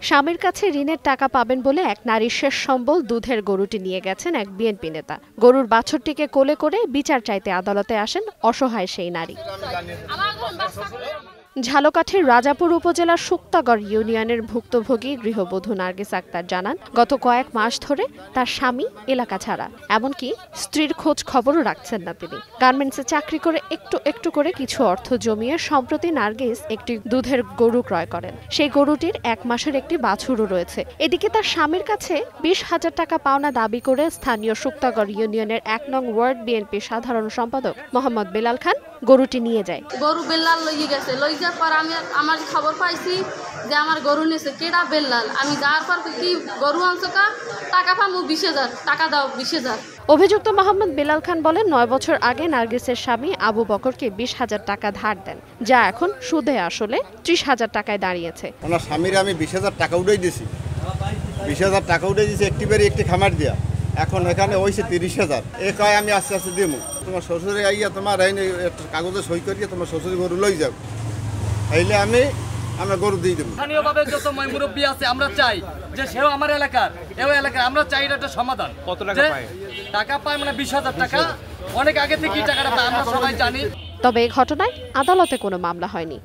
স্বামীর কাছে ঋণের টাকা পাবেন বলে এক নারীর শেষ সম্বল দুধের গরুটি নিয়ে গেছেন এক বিএনপি নেতা। গরুর বাছুরটিকে কোলে করে বিচার চাইতে আদালতে আসেন অসহায় সেই নারী। ঝালকাঠির রাজাপুর উপজেলার শুক্তাগড় ইউনিয়নের ভুক্তভোগী গৃহবধূ নার্গিস আক্তার জানান, গত কয়েক মাস ধরে তার স্বামী এলাকা ছাড়া, এমনকি স্ত্রীর খোঁজ খবরও রাখছেন না তিনি। গার্মেন্টসে চাকরি করে একটু একটু করে কিছু অর্থ জমিয়ে সম্প্রতি নার্গিস একটি দুধের গরু ক্রয় করেন। সেই গরুটির 1 মাসের একটি বাছুরও রয়েছে। এদিকে তার স্বামীর কাছে 20,000 টাকা পাওনা দাবি করে স্থানীয় শুক্তাগড় ইউনিয়নের 1 নং ওয়ার্ড বিএনপি সাধারণ সম্পাদক মোহাম্মদ বেলাল খান গরুটি নিয়ে যায়। গরু বেল্লাল লইয়ে গেছে, লই যাওয়ার পর আমি আমার খবর পাইছি যে আমার গরু নিয়েছে। কেডা বেল্লাল? আমি যাওয়ার পর কি গরু আনছো কা? টাকা পামু 20,000 টাকা দাও 20,000। অভিযুক্ত মোহাম্মদ বেলাল খান বলেন, 9 বছর আগে নার্গিসের স্বামী আবু বকরকে 20,000 টাকা ধার দেন, যা এখন সুদে আসলে 30,000 টাকায় দাঁড়িয়েছে। ওনার স্বামীর আমি 20,000 টাকা উঠাই দিয়েছি, 20,000 টাকা উঠাই দিয়েছি একটি বাড়ি একটি খামার দিয়া। এখন এখানে হয়েছে 30,000। এ কয় আমি আস্তে আস্তে দিব। তোমার শ্বশুরে আইয়া তোমার কাগজে সই করিয়ে তোমার শ্বশুর গরু লই যাও, তাইলে আমরা গরু দিয়ে দেবো। স্থানীয়ভাবে যত মুরব্বী আছে আমরা চাই যে সেও আমার এলাকার, এও এলাকার, আমরা চাই একটা সমাধান। কত টাকা পায়? টাকা পায় মানে 20,000 টাকা। অনেক আগে থেকে টাকাটা আমরা সবাই জানি। তবে এই ঘটনায় আদালতে কোনো মামলা হয়নি।